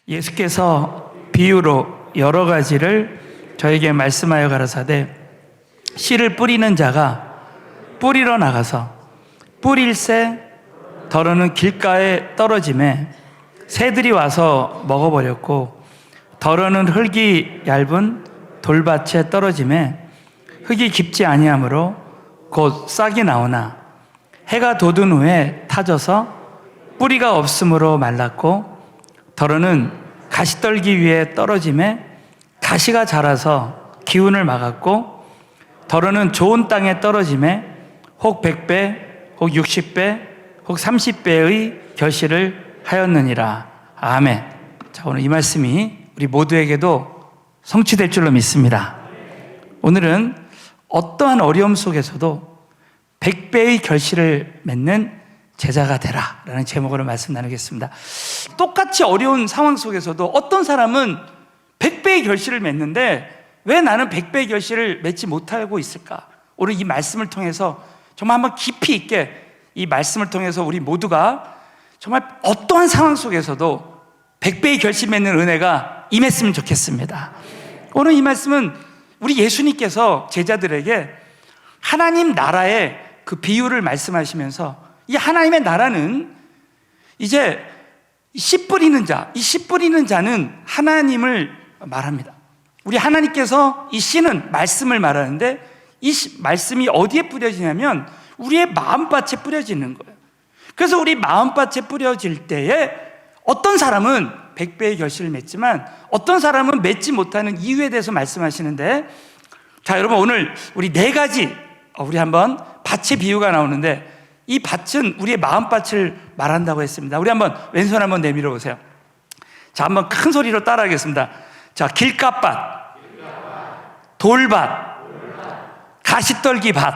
예수께서 비유로 여러 가지를 저에게 말씀하여 가라사대 씨를 뿌리는 자가 뿌리러 나가서 뿌릴새 더러는 길가에 떨어짐에 새들이 와서 먹어버렸고, 더러는 흙이 얇은 돌밭에 떨어짐에 흙이 깊지 아니하므로 곧 싹이 나오나 해가 돋은 후에 타져서 뿌리가 없으므로 말랐고, 더러는 가시떨기 위에 떨어짐에 가시가 자라서 기운을 막았고, 더러는 좋은 땅에 떨어짐에 혹 100배, 혹 60배, 혹 30배의 결실을 하였느니라. 아멘. 자, 오늘 이 말씀이 우리 모두에게도 성취될 줄로 믿습니다. 오늘은 어떠한 어려움 속에서도 100배의 결실을 맺는 제자가 되라 라는 제목으로 말씀 나누겠습니다. 똑같이 어려운 상황 속에서도 어떤 사람은 100배의 결실을 맺는데 왜 나는 100배의 결실을 맺지 못하고 있을까? 오늘 이 말씀을 통해서 정말 한번 깊이 있게 이 말씀을 통해서 우리 모두가 정말 어떠한 상황 속에서도 100배의 결실 맺는 은혜가 임했으면 좋겠습니다. 오늘 이 말씀은 우리 예수님께서 제자들에게 하나님 나라의 그 비유를 말씀하시면서 이 하나님의 나라는 이제 씨 뿌리는 자, 이 씨 뿌리는 자는 하나님을 말합니다. 우리 하나님께서 이 씨는 말씀을 말하는데 이 말씀이 어디에 뿌려지냐면 우리의 마음밭에 뿌려지는 거예요. 그래서 우리 마음밭에 뿌려질 때에 어떤 사람은 100배의 결실을 맺지만 어떤 사람은 맺지 못하는 이유에 대해서 말씀하시는데, 자, 여러분 오늘 우리 네 가지 우리 한번 밭의 비유가 나오는데 이 밭은 우리의 마음밭을 말한다고 했습니다. 우리 한번 왼손 한번 내밀어 보세요. 자, 한번 큰 소리로 따라하겠습니다. 자, 길가밭, 돌밭, 가시떨기 밭,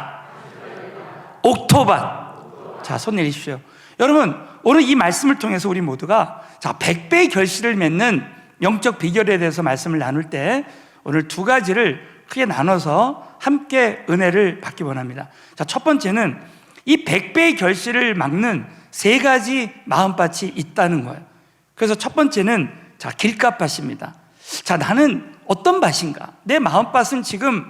옥토밭. 자, 손 내리십시오. 여러분, 오늘 이 말씀을 통해서 우리 모두가 자, 100배의 결실을 맺는 영적 비결에 대해서 말씀을 나눌 때 오늘 두 가지를 크게 나눠서 함께 은혜를 받기 원합니다. 자, 첫 번째는 이 100배의 결실을 막는 세 가지 마음밭이 있다는 거예요. 그래서 첫 번째는 자, 길가밭입니다. 자, 나는 어떤 밭인가? 내 마음밭은 지금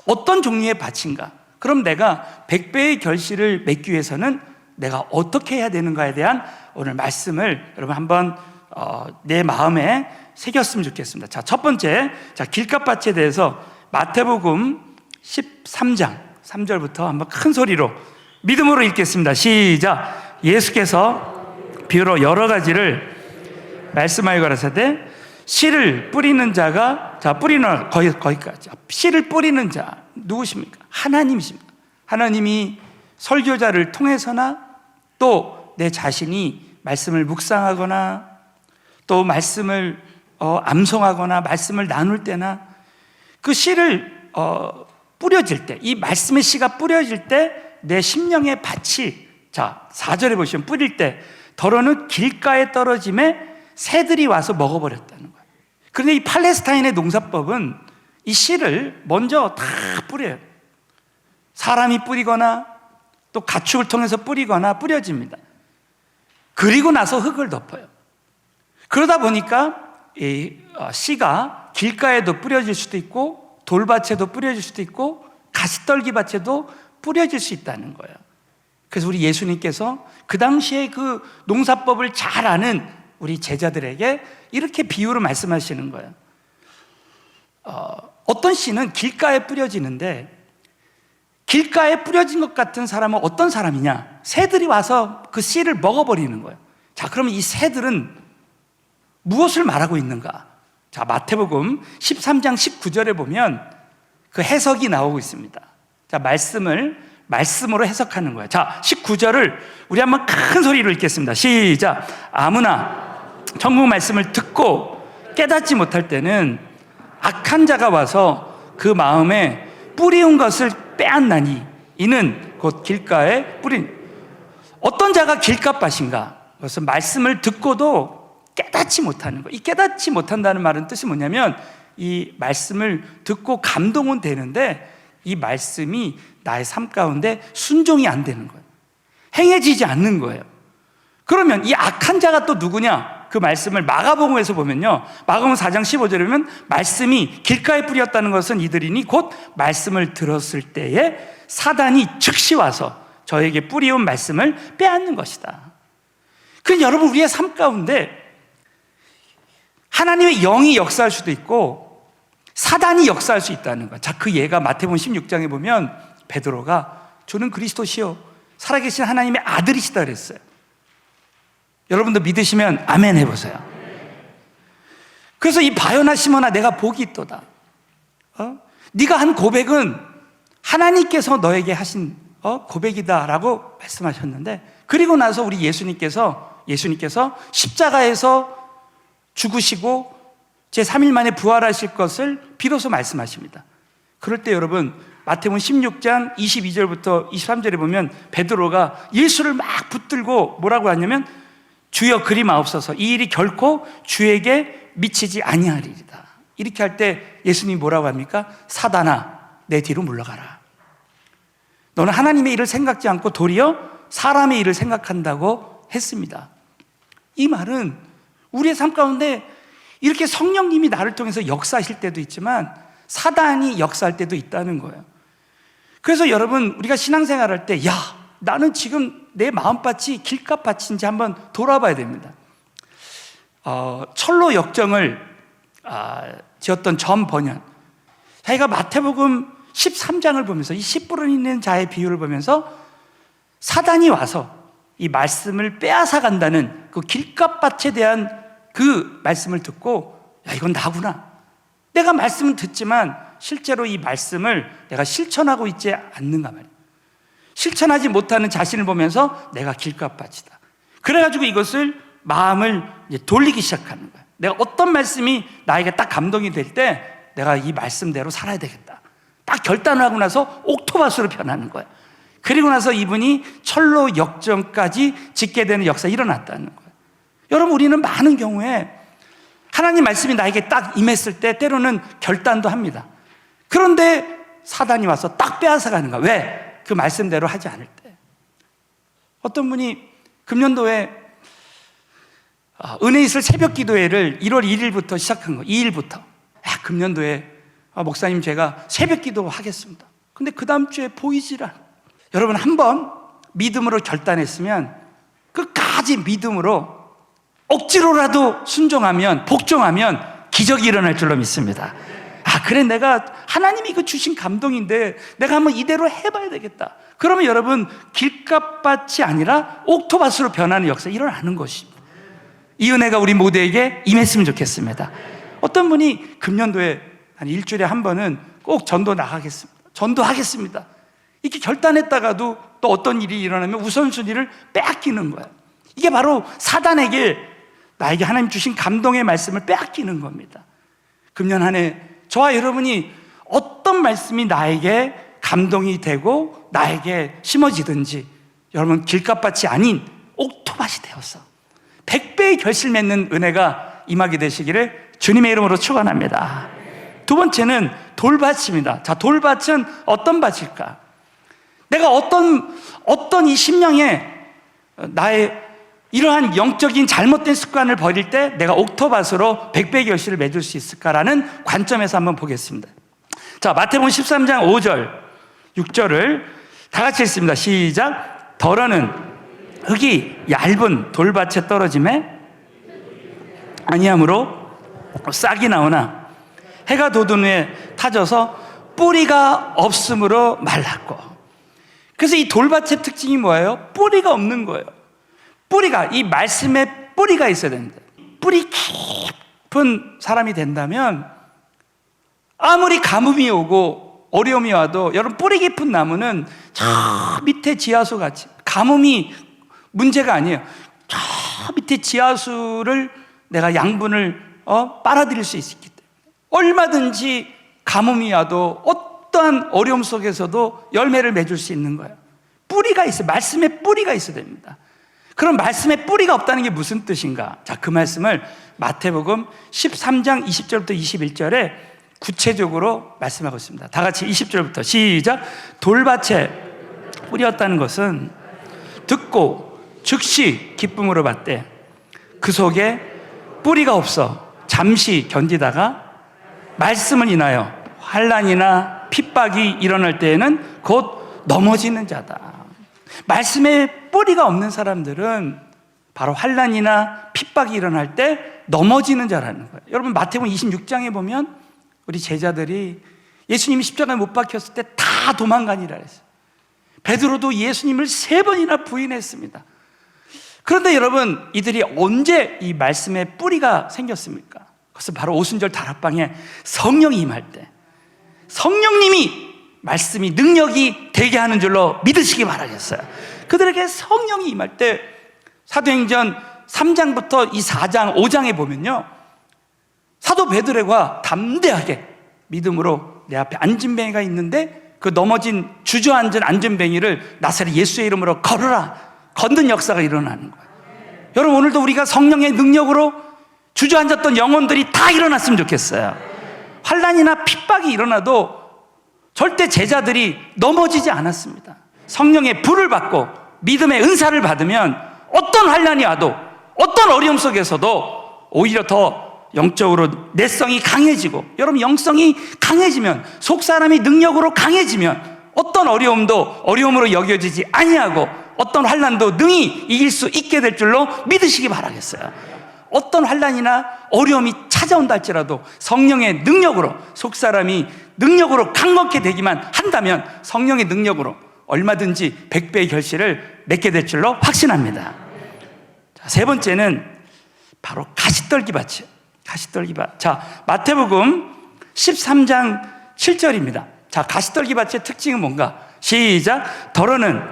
어떤 종류의 밭인가? 그럼 내가 100배의 결실을 맺기 위해서는 내가 어떻게 해야 되는가에 대한 오늘 말씀을 여러분 한번 내 마음에 새겼으면 좋겠습니다. 자, 첫 번째, 자, 길가밭에 대해서 마태복음 13장 3절부터 한번 큰 소리로 믿음으로 읽겠습니다. 시작. 예수께서 비유로 여러 가지를 말씀하여 가라사대 씨를 뿌리는 자가, 자, 뿌리는 거기까지. 씨를 뿌리는 자 누구십니까? 하나님이십니다. 하나님이 설교자를 통해서나 또 내 자신이 말씀을 묵상하거나 또 말씀을 암송하거나 말씀을 나눌 때나 그 씨를 뿌려질 때, 이 말씀의 씨가 뿌려질 때 내 심령의 밭이, 자, 4절에 보시면 뿌릴 때 더러는 길가에 떨어짐에 새들이 와서 먹어버렸다는 거예요. 그런데 이 팔레스타인의 농사법은 이 씨를 먼저 다 뿌려요. 사람이 뿌리거나 또 가축을 통해서 뿌리거나 뿌려집니다. 그리고 나서 흙을 덮어요. 그러다 보니까 이 씨가 길가에도 뿌려질 수도 있고 돌밭에도 뿌려질 수도 있고 가시떨기 밭에도 뿌려질 수 있다는 거예요. 그래서 우리 예수님께서 그 당시에 그 농사법을 잘 아는 우리 제자들에게 이렇게 비유로 말씀하시는 거예요. 어떤 씨는 길가에 뿌려지는데 길가에 뿌려진 것 같은 사람은 어떤 사람이냐? 새들이 와서 그 씨를 먹어버리는 거예요. 자, 그러면 이 새들은 무엇을 말하고 있는가? 자, 마태복음 13장 19절에 보면 그 해석이 나오고 있습니다. 자, 말씀으로 해석하는 거예요. 자, 19절을 우리 한번 큰 소리로 읽겠습니다. 시작. 아무나 천국 말씀을 듣고 깨닫지 못할 때는 악한 자가 와서 그 마음에 뿌리운 것을 빼앗나니 이는 곧 길가에 뿌린. 어떤 자가 길가밭인가? 그래서 말씀을 듣고도 깨닫지 못하는 거. 이 깨닫지 못한다는 말은 뜻이 뭐냐면 이 말씀을 듣고 감동은 되는데 이 말씀이 나의 삶 가운데 순종이 안 되는 거예요. 행해지지 않는 거예요. 그러면 이 악한 자가 또 누구냐? 그 말씀을 마가복음에서 보면요, 마가복음 4장 15절에 보면 말씀이 길가에 뿌렸다는 것은 이들이니 곧 말씀을 들었을 때에 사단이 즉시 와서 저에게 뿌리온 말씀을 빼앗는 것이다. 그 여러분, 우리의 삶 가운데 하나님의 영이 역사할 수도 있고 사단이 역사할 수 있다는 것. 자, 그 예가 마태복음 16장에 보면 베드로가 주는 그리스도시요 살아계신 하나님의 아들이시다 그랬어요. 여러분도 믿으시면 아멘 해보세요. 그래서 이 바요나 시몬아, 내가 복이 있도다. 네가 한 고백은 하나님께서 너에게 하신 고백이다라고 말씀하셨는데, 그리고 나서 우리 예수님께서 십자가에서 죽으시고 제3일 만에 부활하실 것을 비로소 말씀하십니다. 그럴 때 여러분, 마태복음 16장 22절부터 23절에 보면 베드로가 예수를 막 붙들고 뭐라고 하냐면, 주여 그리 마옵소서, 이 일이 결코 주에게 미치지 아니하리이다. 이렇게 할 때 예수님이 뭐라고 합니까? 사단아, 내 뒤로 물러가라. 너는 하나님의 일을 생각지 않고 도리어 사람의 일을 생각한다고 했습니다. 이 말은 우리의 삶 가운데 이렇게 성령님이 나를 통해서 역사하실 때도 있지만 사단이 역사할 때도 있다는 거예요. 그래서 여러분, 우리가 신앙생활할 때 나는 지금 내 마음밭이 길값밭인지 한번 돌아봐야 됩니다. 철로 역정을 지었던 전 번연, 자기가 마태복음 13장을 보면서 이 씨 뿌리는 자의 비유를 보면서 사단이 와서 이 말씀을 빼앗아 간다는 그 길값밭에 대한 그 말씀을 듣고, 이건 나구나. 내가 말씀은 듣지만 실제로 이 말씀을 내가 실천하고 있지 않는가 말이에요. 실천하지 못하는 자신을 보면서 내가 길값밭이다. 그래가지고 이것을 마음을 이제 돌리기 시작하는 거예요. 내가 어떤 말씀이 나에게 딱 감동이 될 때 내가 이 말씀대로 살아야 되겠다. 딱 결단을 하고 나서 옥토바스로 변하는 거예요. 그리고 나서 이분이 철로 역정까지 짓게 되는 역사가 일어났다는 거예요. 여러분, 우리는 많은 경우에 하나님 말씀이 나에게 딱 임했을 때 때로는 결단도 합니다. 그런데 사단이 와서 딱 빼앗아 가는 거야. 왜? 그 말씀대로 하지 않을 때. 어떤 분이 금년도에 은혜 있을 새벽 기도회를 1월 1일부터 시작한 거예요. 2일부터. 금년도에 목사님 제가 새벽 기도 하겠습니다. 근데 그 다음 주에 보이질 않아. 여러분, 한번 믿음으로 결단했으면 끝까지 믿음으로 억지로라도 순종하면, 복종하면 기적이 일어날 줄로 믿습니다. 그래, 내가 하나님이 그 주신 감동인데 내가 한번 이대로 해봐야 되겠다. 그러면 여러분, 길값밭이 아니라 옥토밭으로 변하는 역사가 일어나는 것입니다. 이 은혜가 우리 모두에게 임했으면 좋겠습니다. 어떤 분이 금년도에 한 일주일에 한 번은 꼭 전도 나가겠습니다, 전도하겠습니다, 이렇게 결단했다가도 또 어떤 일이 일어나면 우선순위를 빼앗기는 거예요. 이게 바로 사단에게 나에게 하나님 주신 감동의 말씀을 빼앗기는 겁니다. 금년 한 해 저와 여러분이 어떤 말씀이 나에게 감동이 되고 나에게 심어지든지, 여러분, 길값밭이 아닌 옥토밭이 되어서 100배의 결실 맺는 은혜가 임하게 되시기를 주님의 이름으로 축원합니다. 두 번째는 돌밭입니다. 자, 돌밭은 어떤 밭일까? 내가 어떤 이 심령에 나의 이러한 영적인 잘못된 습관을 버릴 때 내가 옥토밭으로 100배의 결실을 맺을 수 있을까라는 관점에서 한번 보겠습니다. 자, 마태복음 13장 5절 6절을 다 같이 읽습니다. 시작. 더러는 흙이 얇은 돌밭에 떨어짐에 아니하므로 싹이 나오나 해가 돋은 후에 타져서 뿌리가 없으므로 말랐고. 그래서 이 돌밭의 특징이 뭐예요? 뿌리가 없는 거예요. 뿌리가, 이 말씀에 뿌리가 있어야 됩니다. 뿌리 깊은 사람이 된다면 아무리 가뭄이 오고 어려움이 와도, 여러분, 뿌리 깊은 나무는 저 밑에 지하수 같이, 가뭄이 문제가 아니에요. 저 밑에 지하수를 내가 양분을 빨아들일 수 있기 때문에 얼마든지 가뭄이 와도 어떠한 어려움 속에서도 열매를 맺을 수 있는 거예요. 뿌리가 있어요. 말씀에 뿌리가 있어야 됩니다. 그럼 말씀에 뿌리가 없다는 게 무슨 뜻인가? 자, 그 말씀을 마태복음 13장 20절부터 21절에 구체적으로 말씀하고 있습니다. 다 같이 20절부터 시작. 돌밭에 뿌리였다는 것은 듣고 즉시 기쁨으로 받되 그 속에 뿌리가 없어 잠시 견디다가 말씀을 인하여 환난이나 핍박이 일어날 때에는 곧 넘어지는 자다. 말씀에 뿌리가 없는 사람들은 바로 환난이나 핍박이 일어날 때 넘어지는 자라는 거예요. 여러분 마태복음 26장에 보면 우리 제자들이 예수님이 십자가에 못 박혔을 때 다 도망가니라 했어요. 베드로도 예수님을 3번이나 부인했습니다. 그런데 여러분 이들이 언제 이 말씀에 뿌리가 생겼습니까? 그것은 바로 오순절 다락방에 성령이 임할 때, 성령님이 말씀이 능력이 되게 하는 줄로 믿으시기 바라겠어요. 그들에게 성령이 임할 때 사도행전 3장부터 이 4장 5장에 보면요, 사도 베드로가 담대하게 믿음으로 내 앞에 안진뱅이가 있는데 그 넘어진 주저앉은 안진뱅이를 나사렛 예수의 이름으로 걸으라, 걷는 역사가 일어나는 거예요. 여러분 오늘도 우리가 성령의 능력으로 주저앉았던 영혼들이 다 일어났으면 좋겠어요. 환난이나 핍박이 일어나도 절대 제자들이 넘어지지 않았습니다. 성령의 불을 받고 믿음의 은사를 받으면 어떤 환난이 와도 어떤 어려움 속에서도 오히려 더 영적으로 내성이 강해지고, 여러분 영성이 강해지면, 속사람이 능력으로 강해지면 어떤 어려움도 어려움으로 여겨지지 아니하고 어떤 환난도 능히 이길 수 있게 될 줄로 믿으시기 바라겠어요. 어떤 환난이나 어려움이 찾아온다 할지라도 성령의 능력으로, 속사람이 능력으로 강건케 되기만 한다면 성령의 능력으로 얼마든지 100배의 결실을 맺게 될 줄로 확신합니다. 자, 세 번째는 바로 가시떨기밭이에요. 가시떨기밭. 자, 마태복음 13장 7절입니다. 자, 가시떨기밭의 특징은 뭔가? 시작. 더러는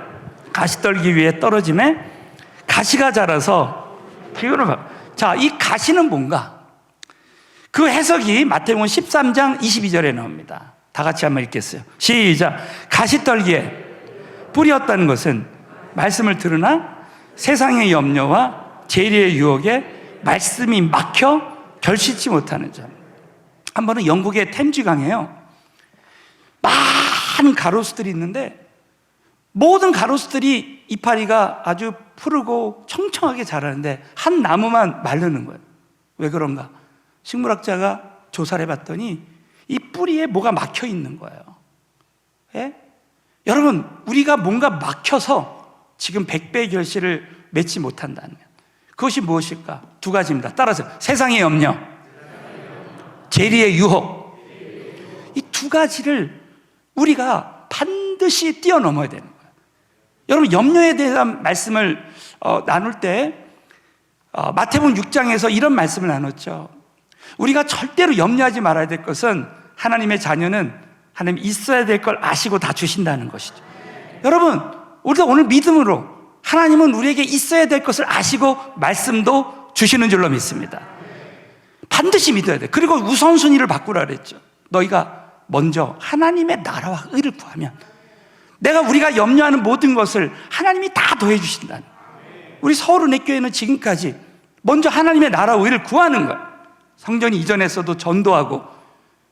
가시떨기 위에 떨어짐에 가시가 자라서 기운을 받. 자, 이 가시는 뭔가? 그 해석이 마태복음 13장 22절에 나옵니다. 다 같이 한번 읽겠어요. 시작. 가시떨기에 뿌리였다는 것은 말씀을 들으나 세상의 염려와 재리의 유혹에 말씀이 막혀 결실치 못하는 자. 한 번은 영국의 템즈강에요, 많은 가로수들이 있는데 모든 가로수들이 이파리가 아주 푸르고 청청하게 자라는데 한 나무만 마르는 거예요. 왜 그런가? 식물학자가 조사를 해봤더니 이 뿌리에 뭐가 막혀 있는 거예요. 예? 여러분, 우리가 뭔가 막혀서 지금 100배의 결실을 맺지 못한다는 거예요. 그것이 무엇일까? 두 가지입니다. 따라서 세상의 염려, 재리의 유혹, 이 두 가지를 우리가 반드시 뛰어넘어야 되는 거예요. 여러분, 염려에 대한 말씀을 나눌 때 마태복음 6장에서 이런 말씀을 나눴죠. 우리가 절대로 염려하지 말아야 될 것은 하나님의 자녀는 하나님 있어야 될 걸 아시고 다 주신다는 것이죠. 여러분, 우리가 오늘 믿음으로 하나님은 우리에게 있어야 될 것을 아시고 말씀도 주시는 줄로 믿습니다. 반드시 믿어야 돼. 그리고 우선순위를 바꾸라 그랬죠. 너희가 먼저 하나님의 나라와 의를 구하면 우리가 염려하는 모든 것을 하나님이 다 더해 주신다는. 우리 서울은혜교회는 지금까지 먼저 하나님의 나라와 의를 구하는 거예요. 성전 이전에서도 전도하고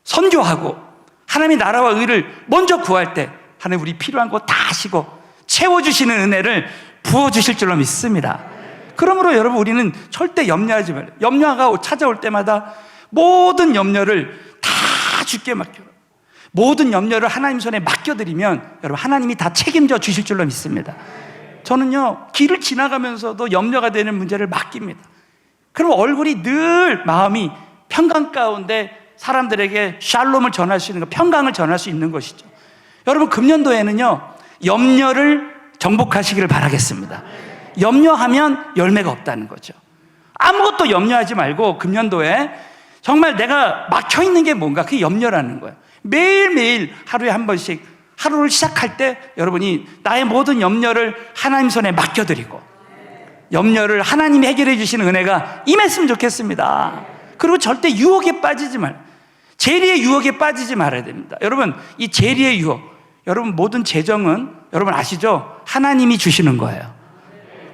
선교하고 하나님의 나라와 의를 먼저 구할 때 하나님 우리 필요한 거 다 아시고 채워주시는 은혜를 부어주실 줄로 믿습니다. 그러므로 여러분, 우리는 절대 염려하지 말아요. 염려가 찾아올 때마다 모든 염려를 다 주께 맡겨요. 모든 염려를 하나님 손에 맡겨드리면 여러분, 하나님이 다 책임져 주실 줄로 믿습니다. 저는요, 길을 지나가면서도 염려가 되는 문제를 맡깁니다. 그럼 얼굴이 늘 마음이 평강 가운데 사람들에게 샬롬을 전할 수 있는 거, 평강을 전할 수 있는 것이죠. 여러분, 금년도에는요, 염려를 정복하시기를 바라겠습니다. 염려하면 열매가 없다는 거죠. 아무것도 염려하지 말고 금년도에 정말 내가 막혀있는 게 뭔가, 그게 염려라는 거예요. 매일매일 하루에 한 번씩 하루를 시작할 때 여러분이 나의 모든 염려를 하나님 손에 맡겨드리고 염려를 하나님이 해결해 주시는 은혜가 임했으면 좋겠습니다. 그리고 절대 유혹에 빠지지 말, 재리의 유혹에 빠지지 말아야 됩니다. 여러분, 이 재리의 유혹, 여러분 모든 재정은 여러분 아시죠? 하나님이 주시는 거예요.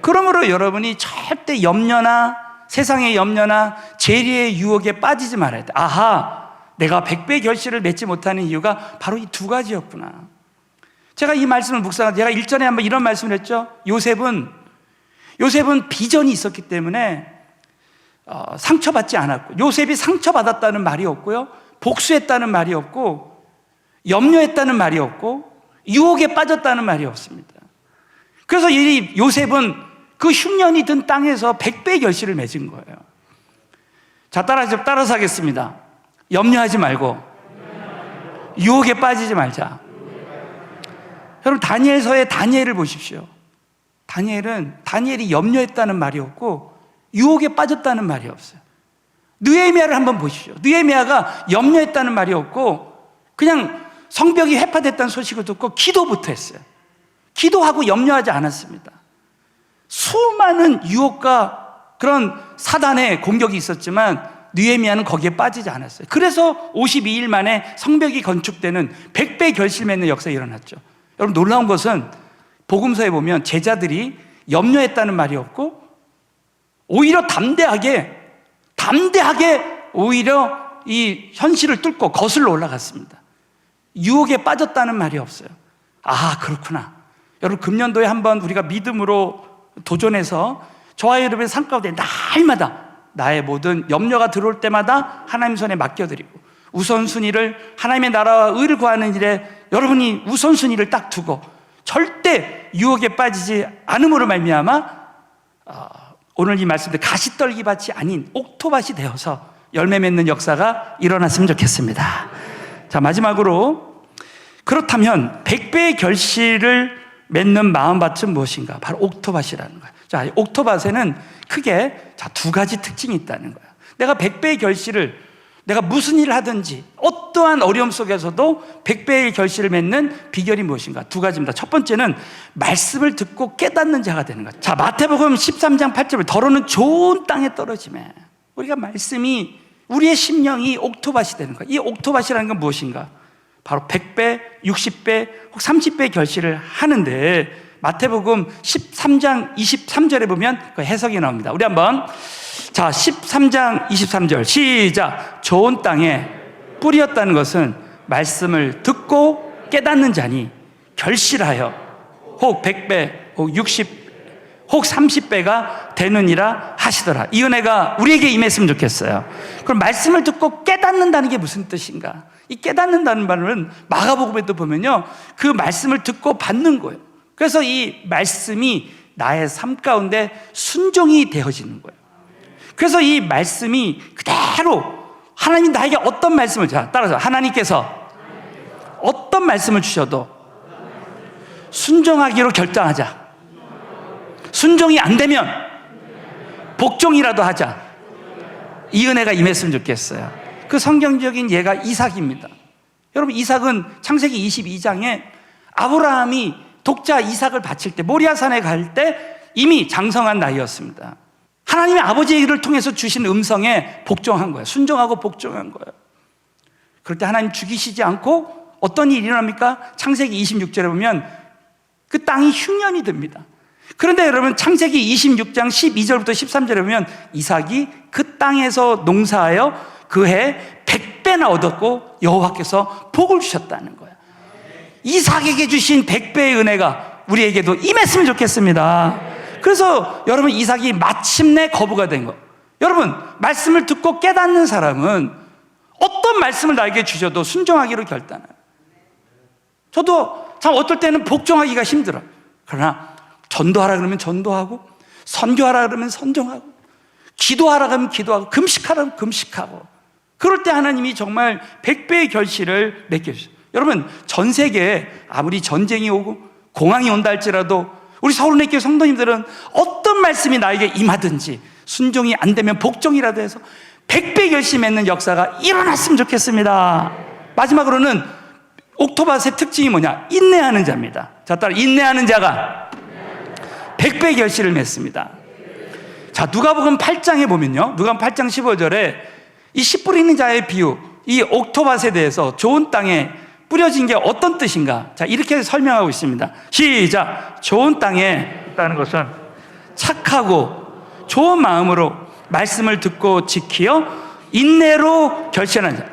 그러므로 여러분이 절대 염려나 세상의 염려나 재리의 유혹에 빠지지 말아야 돼. 아하, 내가 100배의 결실을 맺지 못하는 이유가 바로 이 두 가지였구나. 제가 이 말씀을 묵상하다 제가 일전에 한번 이런 말씀을 했죠. 요셉은 비전이 있었기 때문에 상처받지 않았고, 요셉이 상처받았다는 말이 없고요, 복수했다는 말이 없고, 염려했다는 말이 없고, 유혹에 빠졌다는 말이 없습니다. 그래서 이 요셉은 그 흉년이 든 땅에서 100배의 결실을 맺은 거예요. 자, 따라서 하겠습니다. 염려하지 말고 유혹에 빠지지 말자. 여러분, 다니엘서의 다니엘을 보십시오. 다니엘이 염려했다는 말이 없고 유혹에 빠졌다는 말이 없어요. 느헤미야를 한번 보십시오. 느헤미야가 염려했다는 말이 없고 그냥 성벽이 회파됐다는 소식을 듣고 기도부터 했어요. 기도하고 염려하지 않았습니다. 수많은 유혹과 그런 사단의 공격이 있었지만 느헤미야는 거기에 빠지지 않았어요. 그래서 52일 만에 성벽이 건축되는 100배 결실 맺는 역사가 일어났죠. 여러분, 놀라운 것은 복음서에 보면 제자들이 염려했다는 말이 없고 오히려 담대하게 오히려 이 현실을 뚫고 거슬러 올라갔습니다. 유혹에 빠졌다는 말이 없어요. 아, 그렇구나. 여러분, 금년도에 한번 우리가 믿음으로 도전해서 저와 여러분의 삶 가운데 날마다 나의 모든 염려가 들어올 때마다 하나님 손에 맡겨드리고 우선순위를 하나님의 나라와 의를 구하는 일에 여러분이 우선순위를 딱 두고 절대 유혹에 빠지지 않음으로 말미암아 오늘 이 말씀들 가시떨기밭이 아닌 옥토밭이 되어서 열매 맺는 역사가 일어났으면 좋겠습니다. 자, 마지막으로 그렇다면 100배의 결실을 맺는 마음밭은 무엇인가? 바로 옥토밭이라는 거예요. 자, 옥토밭에는 크게 두 가지 특징이 있다는 거예요. 내가 100배의 결실을, 내가 무슨 일을 하든지 어떠한 어려움 속에서도 100배의 결실을 맺는 비결이 무엇인가? 두 가지입니다. 첫 번째는 말씀을 듣고 깨닫는 자가 되는 거예요. 자, 마태복음 13장 8절에 더러는 좋은 땅에 떨어지매, 우리가 말씀이 우리의 심령이 옥토밭이 되는 거예요. 이 옥토밭이라는 건 무엇인가? 바로 100배, 60배, 혹 30배 결실을 하는데 마태복음 13장 23절에 보면 그 해석이 나옵니다. 우리 한번, 자, 13장 23절 시작. 좋은 땅에 뿌리였다는 것은 말씀을 듣고 깨닫는 자니 결실하여 혹 100배, 혹 60, 혹 30배가 되느니라 하시더라. 이 은혜가 우리에게 임했으면 좋겠어요. 그럼 말씀을 듣고 깨닫는다는 게 무슨 뜻인가? 이 깨닫는다는 말은 마가복음에도 보면요, 그 말씀을 듣고 받는 거예요. 그래서 이 말씀이 나의 삶 가운데 순종이 되어지는 거예요. 그래서 이 말씀이 그대로 하나님이 나에게 어떤 말씀을, 자, 따라서 하나님께서 어떤 말씀을 주셔도 순종하기로 결정하자. 순종이 안 되면 복종이라도 하자. 이 은혜가 임했으면 좋겠어요. 그 성경적인 예가 이삭입니다. 여러분, 이삭은 창세기 22장에 아브라함이 독자 이삭을 바칠 때, 모리아산에 갈 때 이미 장성한 나이였습니다. 하나님의 아버지의 일을 통해서 주신 음성에 복종한 거예요. 순종하고 복종한 거예요. 그럴 때 하나님 죽이시지 않고 어떤 일이 일어납니까? 창세기 26절에 보면 그 땅이 흉년이 듭니다. 그런데 여러분, 창세기 26장 12절부터 13절에 보면 이삭이 그 땅에서 농사하여 그해 100배나 얻었고 여호와께서 복을 주셨다는 거예요. 이삭에게 주신 100배의 은혜가 우리에게도 임했으면 좋겠습니다. 그래서 여러분, 이삭이 마침내 거부가 된 거예요. 여러분, 말씀을 듣고 깨닫는 사람은 어떤 말씀을 나에게 주셔도 순종하기로 결단해요. 저도 참 어떨 때는 복종하기가 힘들어요. 그러나 전도하라 그러면 전도하고, 선교하라 그러면 선정하고, 기도하라 그러면 기도하고, 금식하라 그러면 금식하고, 그럴 때 하나님이 정말 100배의 결실을 맺게 해주세요. 여러분, 전 세계에 아무리 전쟁이 오고 공황이 온다 할지라도 우리 서울내교회 성도님들은 어떤 말씀이 나에게 임하든지 순종이 안 되면 복종이라도 해서 100배 결실 맺는 역사가 일어났으면 좋겠습니다. 마지막으로는 옥토밭의 특징이 뭐냐? 인내하는 자입니다. 자, 따라 인내하는 자가 100배 결실을 맺습니다. 자, 누가복음 8장에 보면요, 누가복음 8장 15절에 이 씨 뿌리는 자의 비유, 이 옥토밭에 대해서 좋은 땅에 뿌려진 게 어떤 뜻인가? 자, 이렇게 설명하고 있습니다. 시작. 좋은 땅에 있다는 것은 착하고 좋은 마음으로 말씀을 듣고 지키어 인내로 결실하는 자.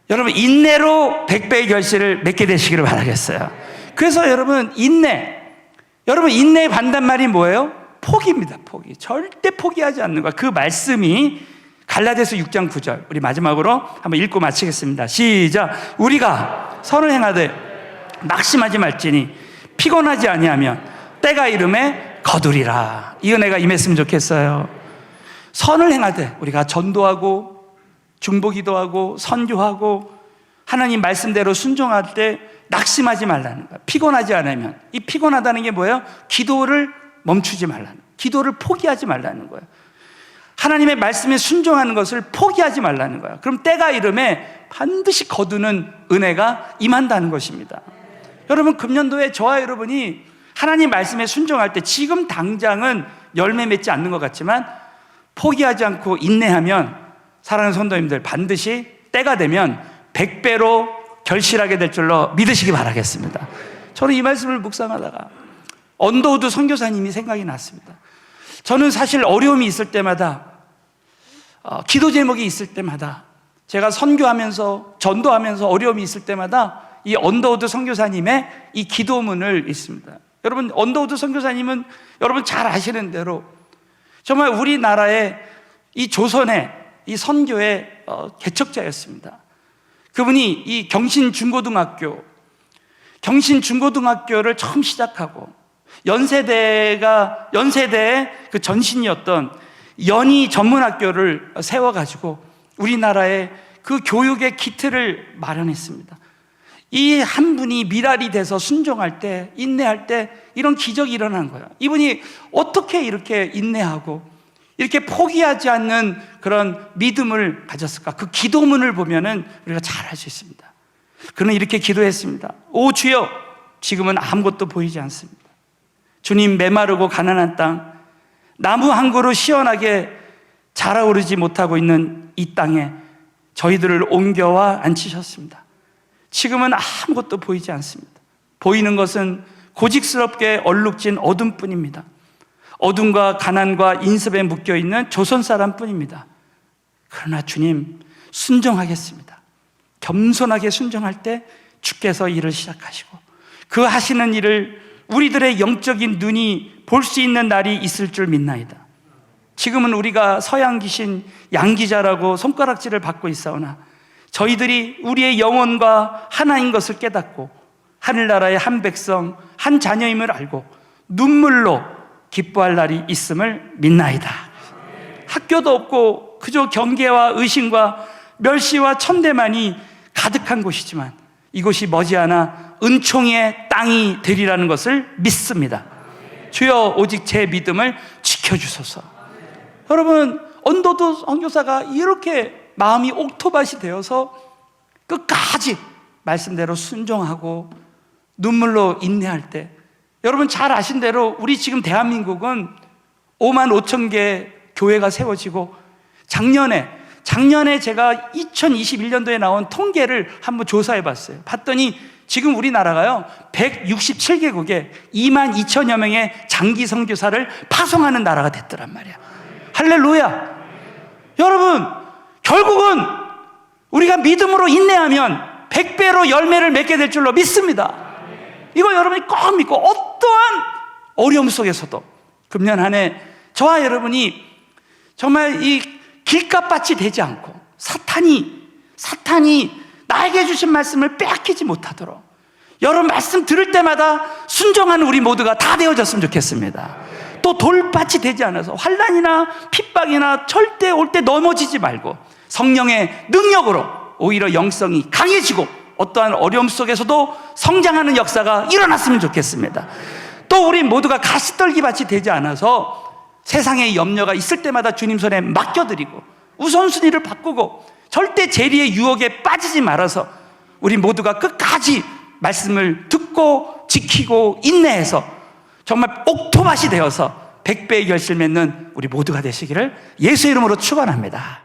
여러분, 인내로 100배의 결실을 맺게 되시기를 바라겠어요. 그래서 여러분, 인내의 반대말이 뭐예요? 포기입니다. 포기. 절대 포기하지 않는 거야. 그 말씀이 갈라디아서 6장 9절. 우리 마지막으로 한번 읽고 마치겠습니다. 시작. 우리가 선을 행하되 낙심하지 말지니 피곤하지 아니하면 때가 이름에 거두리라. 이 은혜가 임했으면 좋겠어요. 선을 행하되 우리가 전도하고 중보기도하고 선교하고 하나님 말씀대로 순종할 때 낙심하지 말라는 거야. 피곤하지 않으면. 이 피곤하다는 게 뭐예요? 기도를 멈추지 말라는 거예요. 기도를 포기하지 말라는 거예요. 하나님의 말씀에 순종하는 것을 포기하지 말라는 거예요. 그럼 때가 이름에 반드시 거두는 은혜가 임한다는 것입니다. 여러분, 금년도에 저와 여러분이 하나님 말씀에 순종할 때 지금 당장은 열매 맺지 않는 것 같지만 포기하지 않고 인내하면 사랑하는 성도님들 반드시 때가 되면 100배로 결실하게 될 줄로 믿으시기 바라겠습니다. 저는 이 말씀을 묵상하다가 언더우드 선교사님이 생각이 났습니다. 저는 사실 어려움이 있을 때마다 기도 제목이 있을 때마다 제가 선교하면서 전도하면서 어려움이 있을 때마다 이 언더우드 선교사님의 이 기도문을 읽습니다. 여러분, 언더우드 선교사님은 여러분 잘 아시는 대로 정말 우리나라의 이 조선의 이 선교의 개척자였습니다. 그분이 이 경신중고등학교를 처음 시작하고 연세대의 그 전신이었던 연희 전문학교를 세워가지고 우리나라의 그 교육의 기틀을 마련했습니다. 이 한 분이 미랄이 돼서 순종할 때, 인내할 때 이런 기적이 일어난 거예요. 이분이 어떻게 이렇게 인내하고 이렇게 포기하지 않는 그런 믿음을 가졌을까? 그 기도문을 보면은 우리가 잘 알 수 있습니다. 그는 이렇게 기도했습니다. 오 주여, 지금은 아무것도 보이지 않습니다. 주님, 메마르고 가난한 땅, 나무 한 그루 시원하게 자라오르지 못하고 있는 이 땅에 저희들을 옮겨와 앉히셨습니다. 지금은 아무것도 보이지 않습니다. 보이는 것은 고직스럽게 얼룩진 어둠뿐입니다. 어둠과 가난과 인습에 묶여있는 조선 사람뿐입니다. 그러나 주님, 순종하겠습니다. 겸손하게 순종할 때 주께서 일을 시작하시고 그 하시는 일을 우리들의 영적인 눈이 볼 수 있는 날이 있을 줄 믿나이다. 지금은 우리가 서양 귀신 양기자라고 손가락질을 받고 있사오나 저희들이 우리의 영혼과 하나인 것을 깨닫고 하늘나라의 한 백성, 한 자녀임을 알고 눈물로 기뻐할 날이 있음을 믿나이다. 학교도 없고 그저 경계와 의심과 멸시와 천대만이 가득한 곳이지만 이곳이 머지않아 은총의 땅이 되리라는 것을 믿습니다. 주여, 오직 제 믿음을 지켜주소서. 여러분, 언더우드 선교사가 이렇게 마음이 옥토밭이 되어서 끝까지 말씀대로 순종하고 눈물로 인내할 때, 여러분 잘 아신 대로 우리 지금 대한민국은 5만 5천 개 교회가 세워지고 작년에 제가 2021년도에 나온 통계를 한번 조사해 봤어요. 봤더니 지금 우리나라가요 167개국에 2만 2천여 명의 장기 선교사를 파송하는 나라가 됐더란 말이야. 할렐루야. 여러분, 결국은 우리가 믿음으로 인내하면 100배로 열매를 맺게 될 줄로 믿습니다. 이거 여러분이 꼭 믿고 어떠한 어려움 속에서도 금년 한 해 저와 여러분이 정말 이 길값밭이 되지 않고 사탄이 나에게 주신 말씀을 빼앗기지 못하도록 여러분 말씀 들을 때마다 순종하는 우리 모두가 다 되어졌으면 좋겠습니다. 또 돌밭이 되지 않아서 환난이나 핍박이나 절대 올 때 넘어지지 말고 성령의 능력으로 오히려 영성이 강해지고 어떠한 어려움 속에서도 성장하는 역사가 일어났으면 좋겠습니다. 또 우리 모두가 가시떨기밭이 되지 않아서 세상에 염려가 있을 때마다 주님 손에 맡겨드리고 우선순위를 바꾸고 절대 재리의 유혹에 빠지지 말아서 우리 모두가 끝까지 말씀을 듣고 지키고 인내해서 정말 옥토밭이 되어서 100배의 결실 맺는 우리 모두가 되시기를 예수의 이름으로 축원합니다.